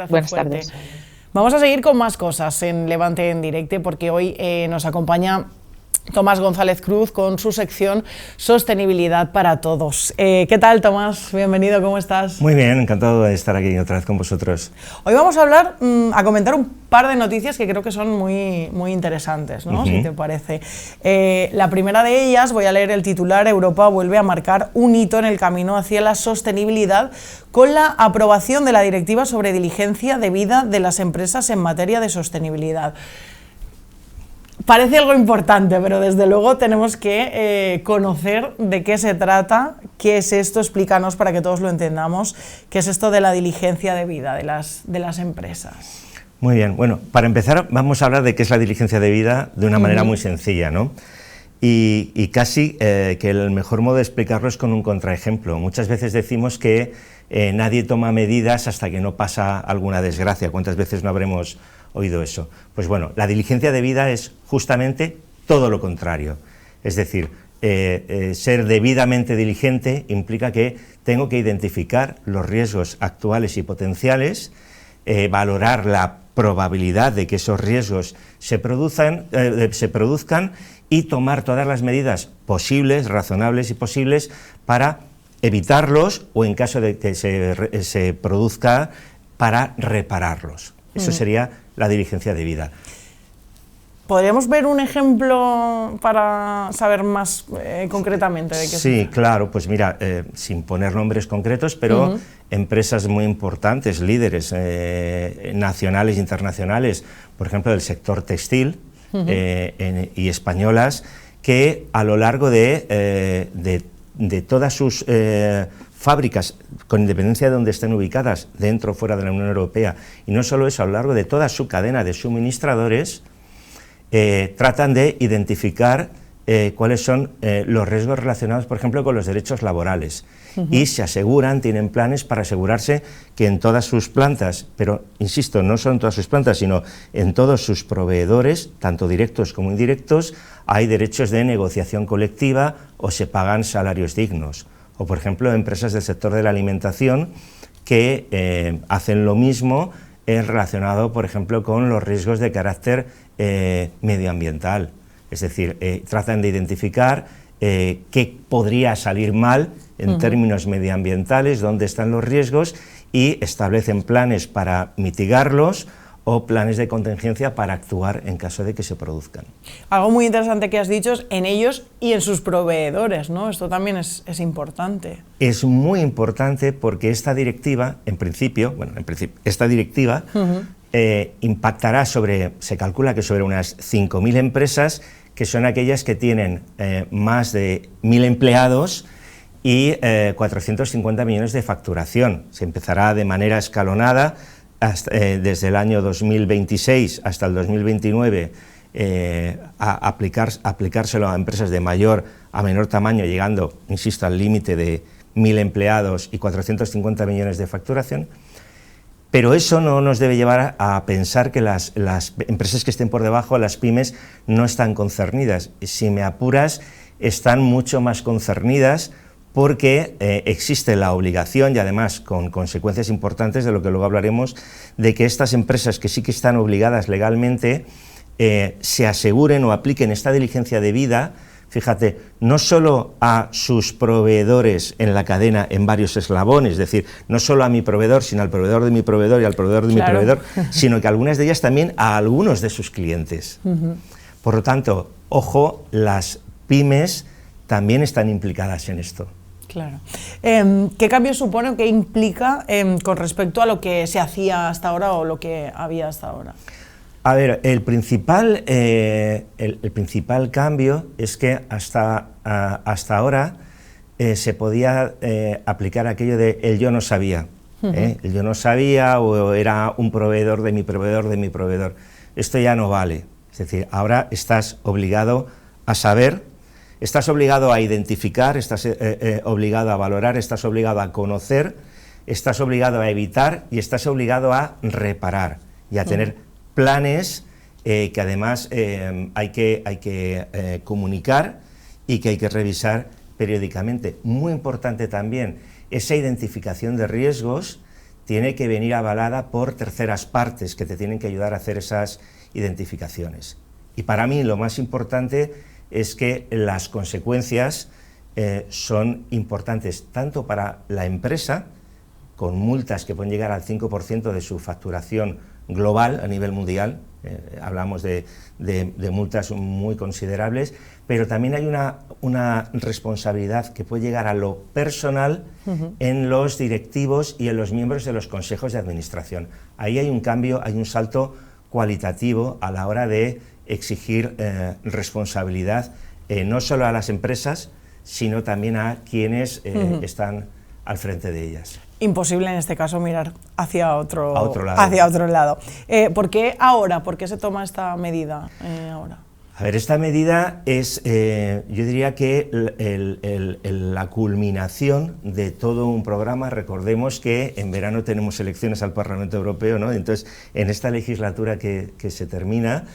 Buenas tardes. Vamos a seguir con más cosas en Levante en Directo, porque hoy nos acompaña Tomás González Cruz con su sección Sostenibilidad para Todos. ¿Qué tal, Tomás? Bienvenido, ¿cómo estás? Muy bien, encantado de estar aquí otra vez con vosotros. Hoy vamos a hablar, a comentar un par de noticias que creo que son muy interesantes, ¿no? Si te parece. La primera de ellas, voy a leer el titular: Europa vuelve a marcar un hito en el camino hacia la sostenibilidad con la aprobación de la Directiva sobre diligencia debida de las empresas en materia de sostenibilidad. Parece algo importante, pero desde luego tenemos que conocer de qué se trata, qué es esto. Explícanos para que todos lo entendamos, qué es esto de la diligencia debida de las empresas. Muy bien, bueno, para empezar vamos a hablar de qué es la diligencia debida de una manera muy sencilla, ¿no? Y casi que el mejor modo de explicarlo es con un contraejemplo. Muchas veces decimos que nadie toma medidas hasta que no pasa alguna desgracia. ¿Cuántas veces no habremos oído eso? Pues bueno, la diligencia debida es justamente todo lo contrario. Es decir, ser debidamente diligente implica que tengo que identificar los riesgos actuales y potenciales, valorar la probabilidad de que esos riesgos se produzcan y tomar todas las medidas posibles, razonables y posibles para evitarlos o, en caso de que se produzca, para repararlos. Eso sería la diligencia debida. ¿Podríamos ver un ejemplo para saber más concretamente de qué se trata? Sí, claro, pues mira, sin poner nombres concretos, pero empresas muy importantes, líderes nacionales e internacionales, por ejemplo, del sector textil y españolas, que a lo largo de todas sus fábricas, con independencia de donde estén ubicadas, dentro o fuera de la Unión Europea, y no solo eso, a lo largo de toda su cadena de suministradores, tratan de identificar cuáles son los riesgos relacionados, por ejemplo, con los derechos laborales, y se aseguran, tienen planes para asegurarse que en todas sus plantas, pero insisto, no solo en todas sus plantas, sino en todos sus proveedores, tanto directos como indirectos, hay derechos de negociación colectiva o se pagan salarios dignos. O, por ejemplo, empresas del sector de la alimentación que hacen lo mismo relacionado, por ejemplo, con los riesgos de carácter medioambiental. Es decir, tratan de identificar qué podría salir mal en términos medioambientales, dónde están los riesgos, y establecen planes para mitigarlos o planes de contingencia para actuar en caso de que se produzcan. Algo muy interesante que has dicho es en ellos y en sus proveedores, ¿no? Esto también es importante. Es muy importante porque esta directiva, esta directiva impactará se calcula que sobre unas 5.000 empresas, que son aquellas que tienen más de 1.000 empleados y 450 millones de facturación. Se empezará de manera escalonada desde el año 2026 hasta el 2029 a aplicárselo a empresas de mayor a menor tamaño, llegando, insisto, al límite de 1.000 empleados y 450 millones de facturación. Pero eso no nos debe llevar a pensar que las empresas que estén por debajo, las pymes, no están concernidas. Si me apuras, están mucho más concernidas, porque existe la obligación, y además con consecuencias importantes, de lo que luego hablaremos, de que estas empresas que sí que están obligadas legalmente se aseguren o apliquen esta diligencia debida, fíjate, no solo a sus proveedores en la cadena en varios eslabones, es decir, no solo a mi proveedor, sino al proveedor de mi proveedor y al proveedor de mi proveedor, sino que algunas de ellas también a algunos de sus clientes. Por lo tanto, ojo, las pymes también están implicadas en esto. Claro. ¿Qué cambio supone o qué implica con respecto a lo que se hacía hasta ahora o lo que había hasta ahora? A ver, el principal cambio es que hasta ahora se podía aplicar aquello de el yo no sabía. El yo no sabía, o era un proveedor de mi proveedor de mi proveedor. Esto ya no vale. Es decir, ahora estás obligado a saber, estás obligado a identificar, estás obligado a valorar, estás obligado a conocer, estás obligado a evitar y estás obligado a reparar y a tener planes que además hay que comunicar y que hay que revisar periódicamente. Muy importante también esa identificación de riesgos tiene que venir avalada por terceras partes que te tienen que ayudar a hacer esas identificaciones. Y para mí lo más importante es que las consecuencias son importantes tanto para la empresa, con multas que pueden llegar al 5% de su facturación global a nivel mundial, hablamos de multas muy considerables, pero también hay una responsabilidad que puede llegar a lo personal en los directivos y en los miembros de los consejos de administración. Ahí hay un cambio, hay un salto cualitativo a la hora de exigir responsabilidad no solo a las empresas, sino también a quienes están al frente de ellas. Imposible en este caso mirar hacia otro lado. ¿Por qué ahora? ¿Por qué se toma esta medida ahora? A ver, esta medida es, yo diría que la culminación de todo un programa. Recordemos que en verano tenemos elecciones al Parlamento Europeo, ¿no? Entonces, en esta legislatura que se termina,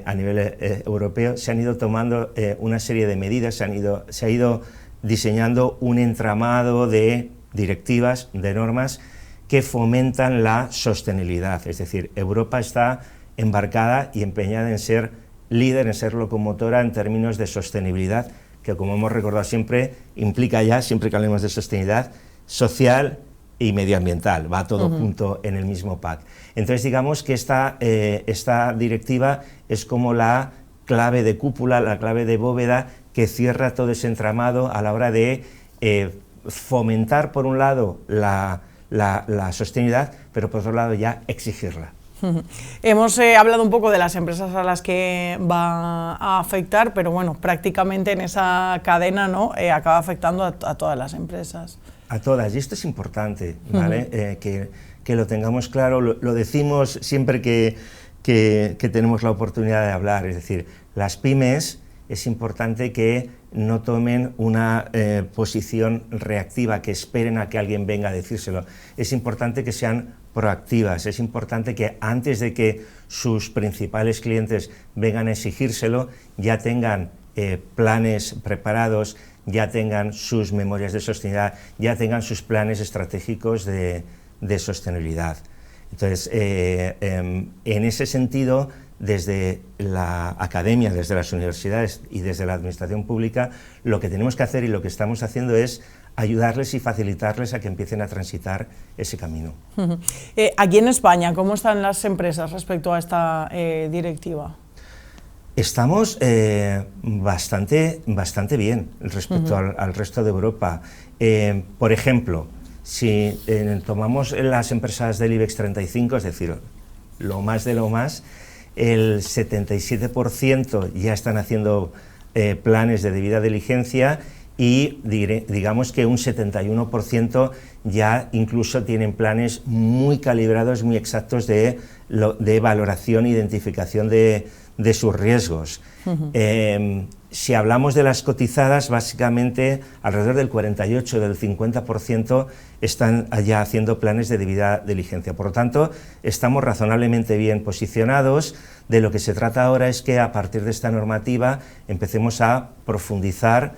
a nivel europeo, se han ido tomando una serie de medidas, se ha ido diseñando un entramado de directivas, de normas que fomentan la sostenibilidad. Es decir, Europa está embarcada y empeñada en ser líder, en ser locomotora en términos de sostenibilidad, que como hemos recordado siempre, implica ya, siempre que hablemos de sostenibilidad, social y medioambiental, va todo junto en el mismo pack. Entonces digamos que esta directiva es como la clave de cúpula, la clave de bóveda que cierra todo ese entramado a la hora de fomentar por un lado la sostenibilidad, pero por otro lado ya exigirla. Hemos hablado un poco de las empresas a las que va a afectar, pero bueno, prácticamente en esa cadena, ¿no?, acaba afectando a todas las empresas. A todas, y esto es importante, ¿vale? Que lo tengamos claro, lo decimos siempre que tenemos la oportunidad de hablar, es decir, las pymes es importante que no tomen una posición reactiva, que esperen a que alguien venga a decírselo. Es importante que sean proactivas, es importante que antes de que sus principales clientes vengan a exigírselo, ya tengan planes preparados, ya tengan sus memorias de sostenibilidad, ya tengan sus planes estratégicos de sostenibilidad. Entonces, en ese sentido, desde la academia, desde las universidades y desde la administración pública, lo que tenemos que hacer y lo que estamos haciendo es ayudarles y facilitarles a que empiecen a transitar ese camino. Aquí en España, ¿cómo están las empresas respecto a esta directiva? Estamos bastante bien respecto al resto de Europa. Por ejemplo, si tomamos las empresas del IBEX 35, es decir, lo más de lo más, el 77% ya están haciendo planes de debida diligencia y digamos que un 71% ya incluso tienen planes muy calibrados, muy exactos de valoración e identificación de sus riesgos. Si hablamos de las cotizadas, básicamente alrededor del 48, del 50% están ya haciendo planes de debida diligencia. Por lo tanto, estamos razonablemente bien posicionados. De lo que se trata ahora es que a partir de esta normativa empecemos a profundizar,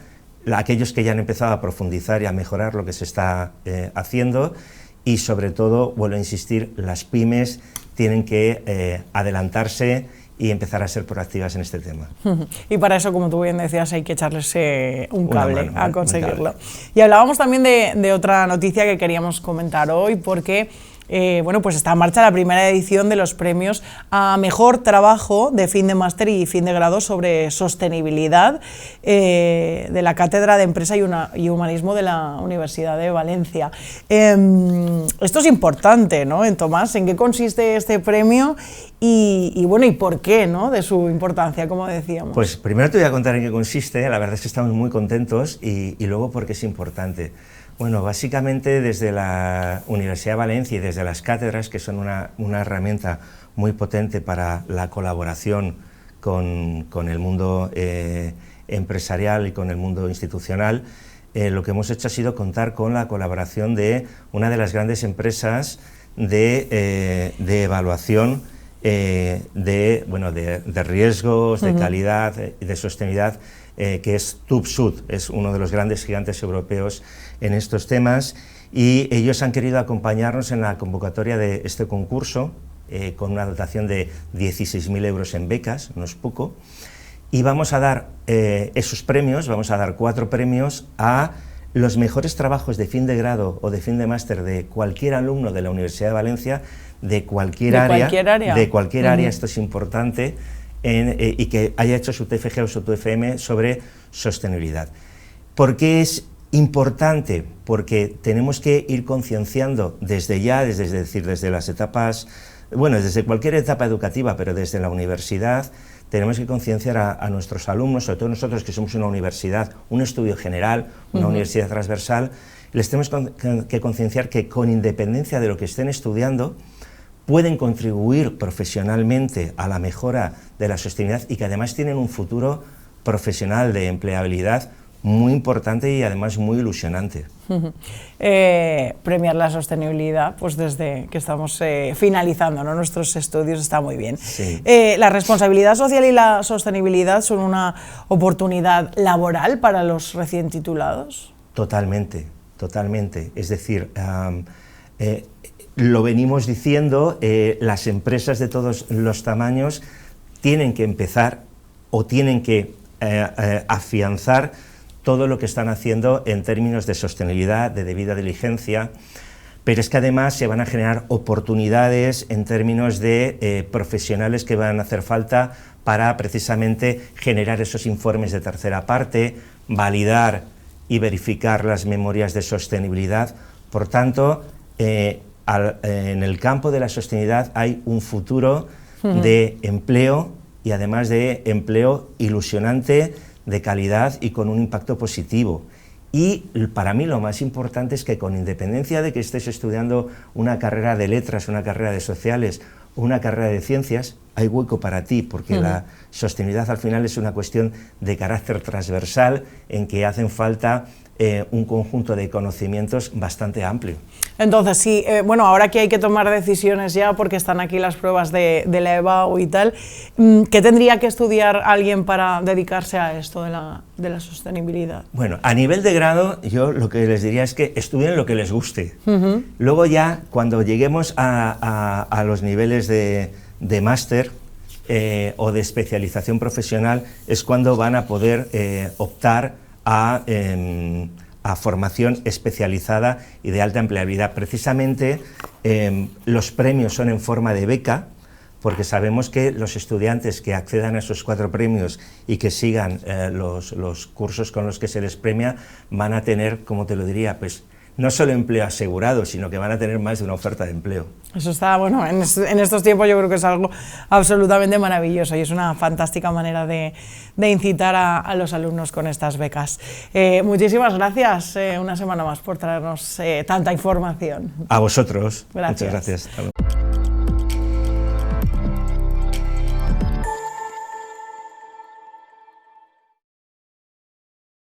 aquellos que ya han empezado a profundizar y a mejorar lo que se está haciendo, y sobre todo, vuelvo a insistir, las pymes tienen que adelantarse y empezar a ser proactivas en este tema. Y para eso, como tú bien decías, hay que echarles un cable a conseguirlo. Y hablábamos también de otra noticia que queríamos comentar hoy, porque bueno, pues está en marcha la primera edición de los premios a mejor trabajo de fin de máster y fin de grado sobre sostenibilidad de la Cátedra de Empresa y Humanismo de la Universidad de Valencia. Esto es importante, ¿no, Tomás? ¿En qué consiste este premio? Y bueno, ¿y por qué, no?, de su importancia, como decíamos. Pues primero te voy a contar en qué consiste. La verdad es que estamos muy contentos, y luego por qué es importante. Bueno, básicamente desde la Universidad de Valencia y desde las cátedras, que son una herramienta muy potente para la colaboración con el mundo empresarial y con el mundo institucional, lo que hemos hecho ha sido contar con la colaboración de una de las grandes empresas de evaluación de riesgos, de calidad y de sostenibilidad, que es TÜV SÜD, es uno de los grandes gigantes europeos en estos temas, y ellos han querido acompañarnos en la convocatoria de este concurso con una dotación de 16.000 euros en becas, no es poco, y vamos a dar esos premios, vamos a dar 4 premios a los mejores trabajos de fin de grado o de fin de máster de cualquier alumno de la Universidad de Valencia, de cualquier área, esto es importante, y que haya hecho su TFG o su TFM sobre sostenibilidad. ¿Por qué es importante? Porque tenemos que ir concienciando desde ya, desde las etapas, bueno, desde cualquier etapa educativa, pero desde la universidad, tenemos que concienciar a nuestros alumnos, sobre todo nosotros que somos una universidad, un estudio general, una universidad transversal, les tenemos que concienciar que con independencia de lo que estén estudiando, pueden contribuir profesionalmente a la mejora de la sostenibilidad y que además tienen un futuro profesional de empleabilidad muy importante y además muy ilusionante. Premiar la sostenibilidad, pues desde que estamos finalizando, ¿no?, nuestros estudios, está muy bien. Sí. ¿La responsabilidad social y la sostenibilidad son una oportunidad laboral para los recién titulados? Totalmente, totalmente. Es decir, lo venimos diciendo, las empresas de todos los tamaños tienen que empezar o tienen que afianzar todo lo que están haciendo en términos de sostenibilidad, de debida diligencia, pero es que además se van a generar oportunidades en términos de profesionales que van a hacer falta para precisamente generar esos informes de tercera parte, validar y verificar las memorias de sostenibilidad. Por tanto, en el campo de la sostenibilidad hay un futuro de empleo y además de empleo ilusionante, de calidad y con un impacto positivo. Y para mí lo más importante es que con independencia de que estés estudiando una carrera de letras, una carrera de sociales, una carrera de ciencias, hay hueco para ti, porque la sostenibilidad al final es una cuestión de carácter transversal en que hacen falta un conjunto de conocimientos bastante amplio. Entonces, sí, bueno, ahora que hay que tomar decisiones ya, porque están aquí las pruebas de la EBAU y tal, ¿qué tendría que estudiar alguien para dedicarse a esto de la sostenibilidad? Bueno, a nivel de grado, yo lo que les diría es que estudien lo que les guste. Luego ya, cuando lleguemos a los niveles de máster o de especialización profesional, es cuando van a poder optar a formación especializada y de alta empleabilidad. Precisamente los premios son en forma de beca, porque sabemos que los estudiantes que accedan a esos 4 premios y que sigan los cursos con los que se les premia van a tener, como te lo diría, pues no solo empleo asegurado, sino que van a tener más de una oferta de empleo. Eso está, bueno, en estos tiempos yo creo que es algo absolutamente maravilloso y es una fantástica manera de incitar a los alumnos con estas becas. Muchísimas gracias una semana más por traernos tanta información. A vosotros. Gracias. Muchas gracias.